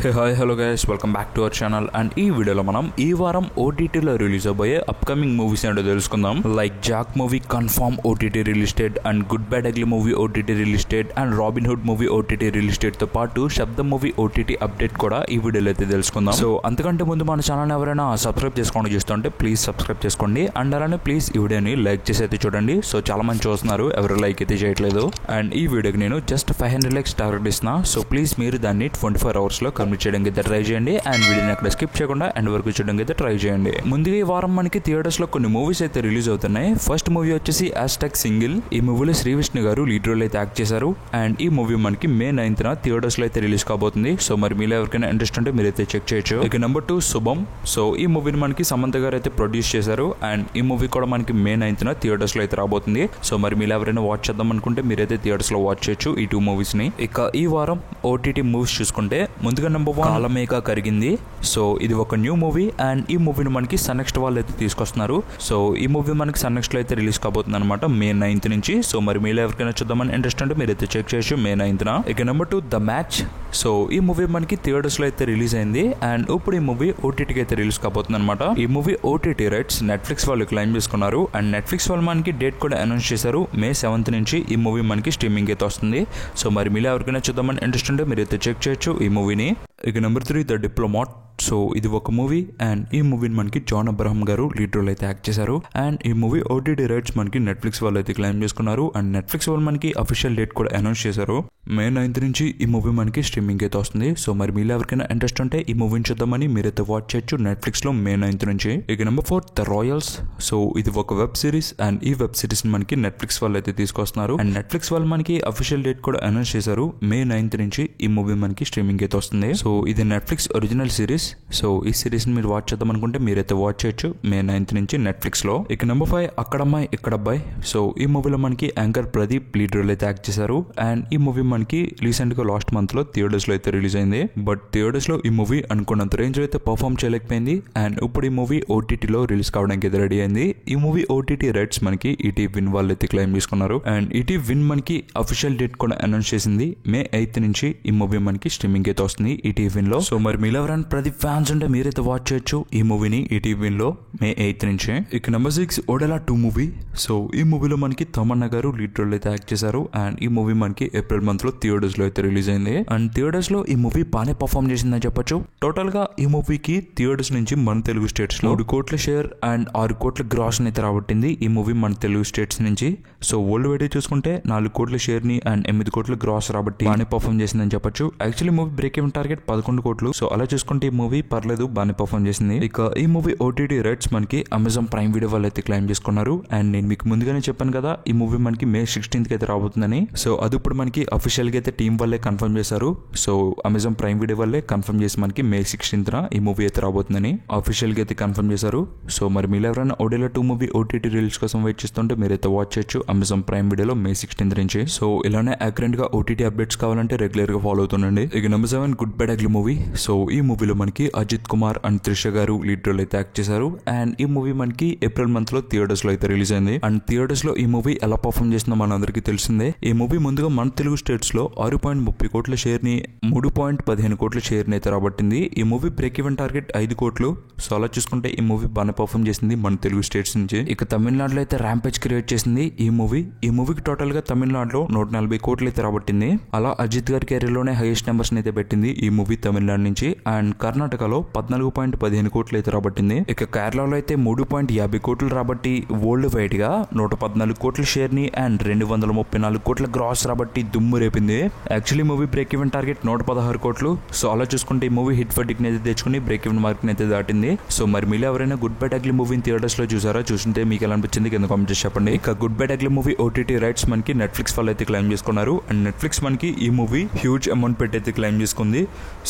Hey hi hello guys, welcome back to our channel. And ఈ వీడియోలో మనం ఈ వారం ఓటీటీలో రిలీజ్ అవబోయే అప్కమింగ్ మూవీస్ ఏంటో తెలుసుకుందాం. Like Jack movie confirm OTT release date, and good bad ugly movie OTT release date, and robin Hood movie OTT release date తో పాటు శబ్దం మూవీ ఓటీటీ అప్డేట్ కూడా ఈ వీడియోలో అయితే తెలుసుకుందాం. సో అంతకంటే ముందు మన ఛానల్ ఎవరైనా సబ్స్క్రైబ్ చేసుకోండి చూస్తుంటే ప్లీజ్ సబ్స్క్రైబ్ చేసుకోండి. అండ్ అలానే ప్లీజ్ ఈ వీడియోని లైక్ చేసి అయితే చూడండి. సో చాలా మంది చూస్తున్నారు, ఎవరు లైక్ అయితే చేయట్లేదు. అండ్ ఈ వీడియోకి నేను జస్ట్ 500 likes టార్గెట్ ఇస్తున్నా. సో ప్లీజ్ మీరు దాన్ని 24 hours లో కంప్లీట్ చేయడానికి అయితే ట్రై చేయండి. అండ్ వీడియోని అక్కడ స్కిప్ చేయకుండా ఎండ్ వరకు చూడడానికి అయితే ట్రై చేయండి. ముందుగా ఈ వారం మనకి థియేటర్స్ లో కొన్ని మూవీస్ అయితే రిలీజ్ అవుతున్నాయి. ఫస్ట్ మూవీ వచ్చేసి #సింగిల్ సింగిల్. ఈ మూవీలో శ్రీవిష్ణు గారు లీడ్ రోల్ అయితే యాక్ట్ చేశారు. అండ్ ఈ మూవీ మనకి May 9th థియేటర్స్ లో అయితే రిలీజ్ కాబోతుంది. సో మరి మీలో ఎవరికైనా ఇంట్రెస్ట్ ఉంటే మీరైతే చెక్ చేయొచ్చు. ఇక నెంబర్ 2 శుభం. సో ఈ మూవీని మనకి సమంత గారు అయితే ప్రొడ్యూస్ చేశారు. అండ్ ఈ మూవీ కూడా మనకి May 9th థియేటర్స్ లో అయితే రాబోతుంది. సో మరి మీలో ఎవరైనా వాచ్ చేద్దాం అనుకుంటే మీరైతే థియేటర్స్ లో వాచ్ చేయొచ్చు ఈ 2 మూవీస్ ని. ఇక ఈ వారం ఓటీటీ మూవీస్ చూసుకుంటే ముందుగా నెంబర్ 1 కాలమేఘ కరిగింది. సో ఇది ఒక న్యూ మూవీ. అండ్ ఈ మూవీని మనకి సన్నెక్స్ట్ వాళ్ళు అయితే తీసుకొస్తున్నారు. సో ఈ మూవీ మనకి సన్నెక్స్ట్ లో అయితే రిలీజ్ కాబోతుంది అనమాట May 9th నుంచి. సో మరి మీలో ఎవరికైనా చూద్దామని ఇంట్రెస్ట్ ఉంటే మీరైతే చెక్ చేయొచ్చు May 9th. ఇక నెంబర్ 2 ద మ్యాచ్. సో ఈ మూవీ మనకి థియేటర్స్ లో అయితే రిలీజ్ అయింది. అండ్ ఇప్పుడు ఈ మూవీ ఓటీటీకి అయితే రిలీజ్ కాబోతుంది అనమాట. ఈ మూవీ ఓటీటీ రైట్స్ నెట్ఫ్లిక్స్ వాళ్ళు క్లెయిమ్ చేసుకున్నారు. అండ్ నెట్ఫ్లిక్స్ వాళ్ళు మనకి డేట్ కూడా అనౌన్స్ చేశారు. May 7th నుంచి ఈ మూవీ మనకి స్ట్రీమింగ్ అయితే వస్తుంది. సో మరి మీలో ఎవరికైనా చూద్దామని ఇంట్రెస్ట్ ఉంటే మీరైతే చెక్ చేయొచ్చు ఈ మూవీని. ఇక నెంబర్ 3 ద డిప్లొమాట్. సో ఇది ఒక మూవీ. అండ్ ఈ మూవీని మనకి జాన్ అబ్రహం గారు లీడ్ రోల్ అయితే యాక్ట్ చేశారు. అండ్ ఈ మూవీ ఓటీటీ రైట్స్ మనకి నెట్ఫ్లిక్స్ వాళ్ళు అయితే క్లెయిమ్ చేసుకున్నారు. అండ్ నెట్ఫ్లిక్స్ వాళ్ళు మనకి అఫీషియల్ డేట్ కూడా అనౌన్స్ చేశారు. May 9th నుంచి ఈ మూవీ మనకి స్ట్రీమింగ్ అయితే వస్తుంది. సో మరి మీలో ఎవరికైనా ఇంట్రెస్ట్ ఉంటే ఈ మూవీని చూద్దామని మీరైతే వాచ్ చేయొచ్చు నెట్ఫ్లిక్స్ లో May 9th నుంచి. ఇక నెంబర్ 4 ద రాయల్స్. సో ఇది ఒక వెబ్ సిరీస్. అండ్ ఈ వెబ్ సిరీస్ మనకి నెట్ఫ్లిక్స్ వాళ్ళు అయితే తీసుకొస్తున్నారు. అండ్ నెట్ఫ్లిక్స్ వాళ్ళు మనకి అఫీషియల్ డేట్ కూడా అనౌన్స్ చేశారు. May 9th నుంచి ఈ మూవీ మనకి స్ట్రీమింగ్ అయితే వస్తుంది. సో ఇది నెట్ఫ్లిక్స్ ఒరిజినల్ సిరీస్. సో ఈ సిరీస్ ని మీరు వాచ్ చేద్దాం అనుకుంటే మీరైతే వాచ్ చేయొచ్చు May 9th నుంచి నెట్ఫ్లిక్స్ లో. ఇక నెంబర్ 5 అక్కడమ్మాయి ఇక్కడబ్బాయి. సో ఈ మూవీలో మనకి యాంకర్ ప్రదీప్ లీడ్ రోల్ అయితే యాక్ట్ చేశారు. అండ్ ఈ మూవీ మనకి రీసెంట్ గా లాస్ట్ మంత్ లో థియేటర్స్ లో అయితే రిలీజ్ అయింది. బట్ థియేటర్స్ లో ఈ మూవీ అనుకున్నంత రేంజ్ లో అయితే పర్ఫార్మ్ చేయలేకపోయింది. అండ్ ఇప్పుడు ఈ మూవీ ఓటీటీలో రిలీజ్ కావడానికి అయితే రెడీ అయింది. ఈ మూవీ ఓటీటీ రైట్స్ మనకి ఈటీ విన్ వాళ్ళు అయితే క్లెయిమ్ చేసుకున్నారు. అండ్ ఈటీ విన్ మనకి అఫీషియల్ డేట్ కూడా అనౌన్స్ చేసింది. May 8th నుంచి ఈ మూవీ మనకి స్ట్రీమింగ్ అయితే వస్తుంది ఈటీ విన్ లో. సో మరి మీలో ఎవరైనా ప్రదీప్ ఫ్యాన్స్ ఉంటే మీరైతే వాచ్ చేయొచ్చు ఈ మూవీని ఈటీ విన్ లో May 8th నుంచి. ఇక నెంబర్ 6 ఓడెలా 2 మూవీ. సో ఈ మూవీలో మనకి తమన్నా గారు లీడ్ రోల్ అయితే యాక్ట్ చేశారు. అండ్ ఈ మూవీ మనకి ఏప్రిల్ మంత్ లో థియేటర్స్ లో అయితే రిలీజ్ అయింది. అండ్ థియేటర్స్ లో ఈ మూవీ బాగానే పర్ఫార్మ్ చేసిందని చెప్పొచ్చు. టోటల్ గా ఈ మూవీకి థియేటర్స్ నుంచి మన తెలుగు స్టేట్స్ లో 3 కోట్ల షేర్ అండ్ 6 కోట్ల గ్రాస్ అయితే రాబట్టింది ఈ మూవీ మన తెలుగు స్టేట్స్ నుంచి. సో వరల్డ్ వైడ్ చూసుకుంటే 4 కోట్ల షేర్ ని అండ్ 8 కోట్ల గ్రాస్ రాబట్టి బాగానే పర్ఫార్మ్ చేసిందని చెప్పొచ్చు. Actually movie break even target 11 కోట్లు. సో అలా చూసుకుంటే ఈ మూవీ పర్లేదు, బాగానే పర్ఫార్మ్ చేసింది. ఇక ఈ మూవీ ఓటీటీ రైట్స్ మనకి అమెజాన్ ప్రైమ్ వీడియో వాళ్ళు అయితే క్లెయిమ్ చేసుకున్నారు. అండ్ నేను మీకు ముందుగానే చెప్పాను కదా ఈ మూవీ మనకి May 16th అయితే రాబోతుందని. సో అది ఇప్పుడు మనకి అఫీషియల్ గా అయితే టీం వాళ్ళే కన్ఫర్మ్ చేశారు. సో అమెజాన్ ప్రైమ్ వీడియో వాళ్ళే కన్ఫర్మ్ చేసి మనకి May 16th ఈ మూవీ అయితే రాబోతుందని అఫీషియల్ గా అయితే కన్ఫర్మ్ చేశారు. సో మరి మీరు ఎవరైనా ఓడెలా 2 మూవీ ఓటీటీ రిలీజ్ కోసం వెయిట్ చేస్తుంటే మీరైతే వాచ్ చేయొచ్చు అమెజాన్ ప్రైమ్ వీడియోలో May 16th నుంచి. సో ఇలానే అక్యురేట్ గా ఓటీటీ అప్డేట్స్ కావాలంటే రెగ్యులర్ గా ఫాలో అవుతుండండి. ఇక number 7 good bad ugly movie. So ఈ మూవీలో మనకి అజిత్ కుమార్ అండ్ త్రిష గారు లీడ్ రోల్ అయితే యాక్ట్ చేశారు. అండ్ ఈ మూవీ మనకి ఏప్రిల్ మంత్ లో థియేటర్స్ లో అయితే రిలీజ్ అయింది. అండ్ థియేటర్స్ లో ఈ మూవీ ఎలా పర్ఫార్మ్ చేస్తుందో మనందరికీ తెలిసిందే. ఈ మూవీ ముందుగా మన తెలుగు స్టేట్స్ లో 6.30 కోట్ల షేర్ ని 3.15 కోట్ల షేర్ ని అయితే రాబట్టింది. ఈ మూవీ బ్రేక్ ఈవెన్ టార్గెట్ 5 కోట్లు. సో అలా చూసుకుంటే ఈ మూవీ బాగానే పర్ఫార్మ్ చేసింది మన తెలుగు స్టేట్స్ నుంచి. ఇక తమిళనాడులో అయితే ర్యాంపేజ్ క్రియేట్ చేసింది ఈ మూవీ. ఈ మూవీకి టోటల్ గా తమిళనాడులో 140 కోట్లు అయితే రాబట్టింది. అలా అజిత్ గారి కెరీర్ లోనే హైయెస్ట్ నెంబర్స్ అయితే పెట్టింది ఈ మూవీ తమిళనాడు నుంచి. అండ్ కర్ణాటకలో 14.15 కోట్లు అయితే రాబట్టింది. ఇక కేరళలో అయితే 3.50 కోట్లు రాబట్టి వరల్డ్ వైడ్ గా 114 కోట్ల షేర్ ని అండ్ 234 కోట్ల గ్రాస్ రాబట్టి దుమ్ము రేపింది. Actually movie break even target 116 కోట్లు. సో అలా చూసుకుంటే ఈ మూవీ హిట్ వర్డిక్ అయితే తెచ్చుకుని బ్రేక్ ఈవెన్ మార్క్ అయితే దాటింది. సో మరి మీరు ఎవరైనా గుడ్ బ్యాడ్ అగ్లీ మూవీని థియేటర్స్ లో చూసారా? చూస్తుంటే మీకు ఎలా అనిపించింది కింద కామెంట్ చేసి చెప్పండి. ఇక good bad ugly movie OTT rights మనకి నెట్ఫ్లిక్స్ వాళ్ళు అయితే క్లెయిమ్ చేసుకున్నారు. అండ్ నెట్ఫ్లిక్స్ మనకి ఈ మూవీ హ్యూజ్ అమౌంట్ పెట్టి అయితే క్లెయిమ్ చేసుకుంది.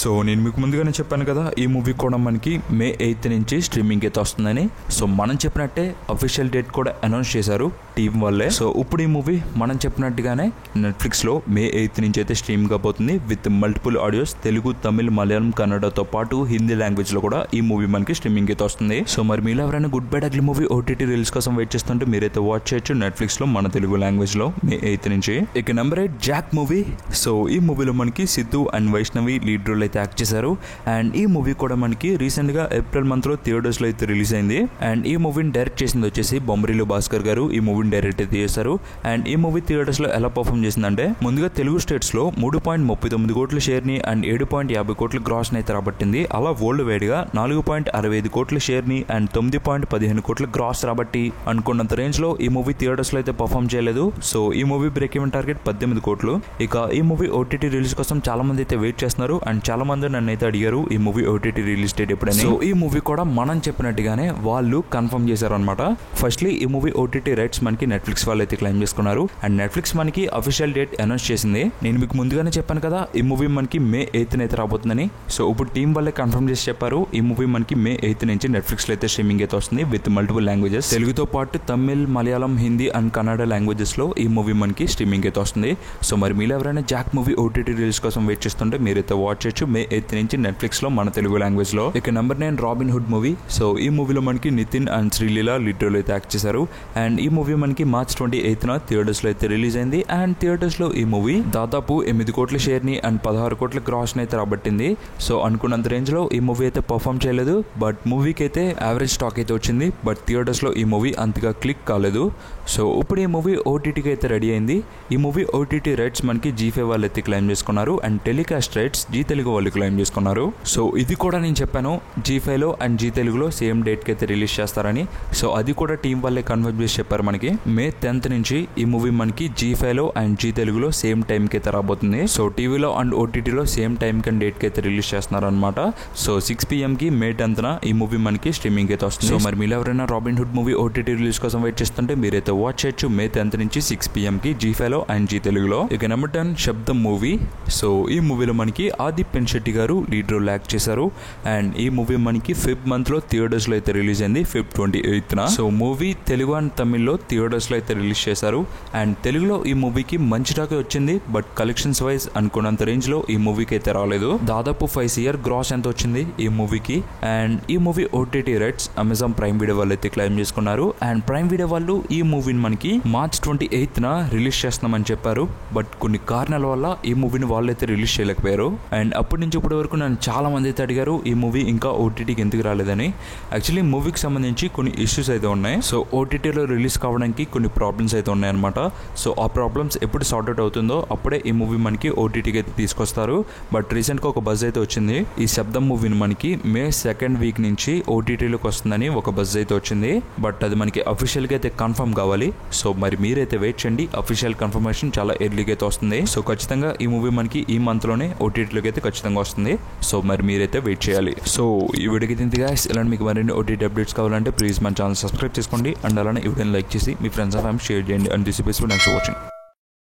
సో నేను మీకు ముందుగానే చెప్పాను కదా కదా ఈ మూవీ కూడా మనకి May 8th నుంచి స్ట్రీమింగ్ అయితే వస్తుందని. సో మనం చెప్పినట్టే అఫీషియల్ డేట్ కూడా అనౌన్స్ చేశారు టీం వాళ్ళే. సో ఇప్పుడు ఈ మూవీ మనం చెప్పినట్టుగానే నెట్ఫ్లిక్స్ లో May 8th నుంచి అయితే స్ట్రీమ్ కాబోతుంది with multiple audios, Telugu, Tamil, Malayalam, కన్నడతో పాటు హిందీ లాంగ్వేజ్ లో కూడా ఈ మూవీ మనకి స్ట్రీమింగ్ అయితే వస్తుంది. సో మరి మీరు ఎవరైనా good bad ugly movie OTT release కోసం వెయిట్ చేస్తుంటే మీరైతే వాచ్ చేయొచ్చు నెట్ఫ్లిక్స్ లో మన తెలుగు లాంగ్వేజ్ లో May 8th నుంచి. ఇక నెంబర్ 8 జాక్ మూవీ. సో ఈ మూవీలో మనకి Siddhu and Vaishnavi lead role అయితే యాక్ట్ చేశారు. అండ్ ఈ మూవీ కూడా మనకి రీసెంట్ గా ఏప్రిల్ మంత్ లో థియేటర్స్ లో అయితే రిలీజ్ అయింది. అండ్ ఈ మూవీని డైరెక్ట్ చేసింది వచ్చేసి బొమ్మరిలు భాస్కర్ గారు ఈ మూవీని డైరెక్ట్ అయితే చేశారు. అండ్ ఈ మూవీ థియేటర్స్ లో ఎలా పర్ఫామ్ చేసిందంటే ముందుగా తెలుగు స్టేట్స్ లో 3.39 కోట్ల షేర్ ని అండ్ 7.50 కోట్ల గ్రాస్ ని అయితే రాబట్టింది. అలా వరల్డ్ వైడ్ గా 4.65 కోట్ల షేర్ ని అండ్ 9.15 కోట్ల గ్రాస్ రాబట్టి అనుకున్నంత రేంజ్ లో ఈ మూవీ థియేటర్స్ లో అయితే పర్ఫామ్ చేయలేదు. సో ఈ మూవీ బ్రేక్ ఈవెన్ టార్గెట్ 18 కోట్లు. ఇక ఈ మూవీ OTT రిలీజ్ కోసం చాలా మంది అయితే వెయిట్ చేస్తున్నారు. అండ్ చాలా మంది నన్ను అయితే అడిగారు ఈ మూవీ OTT రిలీజ్ డేట్ ఎప్పుడైనా. సో ఈ మూవీ కూడా మనం చెప్పినట్టుగానే వాళ్ళు కన్ఫర్మ్ చేశారనమాట. ఫస్ట్లీ ఈ మూవీ OTT రైట్స్ మనకి నెట్ఫ్లిక్స్ వాళ్ళు అయితే క్లెయిమ్ చేసుకున్నారు. అండ్ నెట్ఫ్లిక్స్ మనకి అఫీషియల్ డేట్ అనౌన్స్ చేసింది. నేను మీకు ముందుగానే చెప్పాను కదా ఈ మూవీ మనకి May 8th అయితే రాబోతుందని. సో ఇప్పుడు టీం వాళ్ళే కన్ఫర్మ్ చేసి చెప్పారు ఈ మూవీ మనకి May 8th నుంచి నెట్ఫ్లిక్స్ లో అయితే స్ట్రీమింగ్ అయితే వస్తుంది విత్ మల్టిపుల్ లాంగ్వేజెస్, తెలుగుతో పాటు తమిళ్, మలయాళం, హిందీ అండ్ కన్నడ లాంగ్వేజెస్ లో ఈ మూవీ మనకి స్ట్రీమింగ్ అయితే వస్తుంది. సో మరి మీరు ఎవరైనా జాక్ మూవీ OTT రిలీజ్ కోసం వెయిట్ చేస్తుంటే మీరైతే వాచ్ చేయొచ్చు May 8th నుంచి నెట్ఫ్లిక్స్ లో మన తెలుగు లాంగ్వేజ్ లో. ఇక number 9 Robin Hood movie. So ఈ మూవీలో మనకి Nithin and Sreeleela lead role అయితే యాక్ట్ చేశారు. అండ్ ఈ మూవీ మనకి March 28th థియేటర్స్ లో అయితే రిలీజ్ అయింది. అండ్ థియేటర్స్ లో ఈ మూవీ దాదాపు 8 కోట్ల షేర్ ని అండ్ 16 కోట్ల గ్రాస్ ని అయితే రాబట్టింది. సో అనుకున్నంత రేంజ్ లో ఈ మూవీ అయితే పర్ఫామ్ చేయలేదు. బట్ మూవీకి అయితే యావరేజ్ స్టాక్ అయితే వచ్చింది. బట్ థియేటర్స్ లో ఈ మూవీ అంతగా క్లిక్ కాలేదు. సో ఇప్పుడు ఈ మూవీ OTTకి అయితే రెడీ అయింది. ఈ మూవీ OTT రైట్స్ మనకి G5 వాళ్ళు అయితే క్లెయిమ్ చేసుకున్నారు. And telecast rights Zee Telugu వాళ్ళు క్లెయిమ్ చేసుకున్నారు. సో ఇది కూడా నేను చెప్పాను G5 లో అండ్ జీ తెలుగులో సేమ్ డేట్ కి అయితే రిలీజ్ చేస్తారని. సో అది కూడా టీం వాళ్ళే కన్ఫర్మ్ చేసి చెప్పారు మనకి May 10th నుంచి ఈ మూవీ మనకి G5 లో అండ్ జీ తెలుగులో సేమ్ టైం కి అయితే రాబోతుంది. సో టీవీలో అండ్ OTTలో సేమ్ టైం కి డేట్ కి అయితే రిలీజ్ చేస్తున్నారు అనమాట. సో 6 PM కి May 10th ఈ మూవీ మనకి స్ట్రీమింగ్ అయితే వస్తుంది. సో మరి మీరు ఎవరైనా robin Hood movie OTT release కోసం వెయిట్ చేస్తుంటే మీరైతే వాచ్ చేయొచ్చు May 10th నుంచి 6 PM కి G5 లో అండ్ జీ తెలుగులో. ఇక నెంబర్ 10 శబ్దం మూవీ. సో ఈ మూవీలో మనకి ఆదిప్ పెన్శెట్టి గారు లీడ్ రోల్ యాక్ట్ చేశారు. అండ్ ఈ మూవీ మనకి Feb month లో థియేటర్స్ లో అయితే రిలీజ్ అయింది Feb 28th. So movie Telugu and తమిళ్లో థియేటర్స్ లో అయితే రిలీజ్ చేశారు. అండ్ తెలుగులో ఈ మూవీకి మంచి టాక్ వచ్చింది. బట్ కలెక్షన్స్ వైజ్ అనుకున్నంత రేంజ్ లో ఈ మూవీకి అయితే రాలేదు. దాదాపు 5 CR గ్రాస్ ఎంత వచ్చింది ఈ మూవీకి. అండ్ ఈ movie OTT rights Amazon prime video వాళ్ళు అయితే క్లెయిమ్ చేసుకున్నారు. అండ్ ప్రైమ్ వీడియో వాళ్ళు ఈ మూవీని మనకి March 28th రిలీజ్ చేస్తున్నామని చెప్పారు. బట్ కొన్ని కారణాల వల్ల ఈ మూవీని వాళ్ళు అయితే రిలీజ్ చేయలేకపోయారు. అండ్ అప్పటి నుంచి ఇప్పటి వరకు నన్ను చాలా మంది అయితే అడిగారు ఈ మూవీ ఇంకా OTTకి ఎందుకు రాలేదని. యాక్చువల్లీ మూవీకి సంబంధించి కొన్ని ఇష్యూస్ అయితే ఉన్నాయి. సో OTTలో రిలీజ్ కావడానికి కొన్ని ప్రాబ్లమ్స్ అయితే ఉన్నాయన్నమాట. సో ఆ ప్రాబ్లమ్స్ ఎప్పుడు సార్ట్ అవుట్ అవుతుందో అప్పుడే ఈ మూవీ మనకి OTTకి అయితే తీసుకొస్తారు. బట్ రీసెంట్గా ఒక బజ్ అయితే వచ్చింది ఈ శబ్దం మూవీని మనకి May 2nd వీక్ నుంచి OTTలోకి వస్తుందని ఒక బజ్ అయితే వచ్చింది. బట్ అది మనకి అఫీషియల్గా అయితే కన్ఫర్మ్ కావాలి. సో మరి మీరైతే వెయిట్ చేయండి. అఫీషియల్ కన్ఫర్మేషన్ చాలా ఎర్లీగా అయితే వస్తుంది. సో ఖచ్చితంగా ఈ మూవీ మనకి ఈ మంత్ లోనే OTTలోకి అయితే ఖచ్చితంగా వస్తుంది. సో మరి మీరైతే వెయిట్ చేయాలి. సో ఈ వీడియోకి తింది గాయ్స్. ఇలాంటి మీకు మరిన్ని OTT అప్డేట్స్ కావాలంటే ప్లీజ్ మన ఛానల్ సబ్స్క్రైబ్ చేసుకోండి. అండ్ అలానే ఈ వీడియోని లైక్ చేసి మీ ఫ్రెండ్స్ అండ్ ఫ్యామిలీ షేర్ చేయండి. And this is best. Thanks for watching.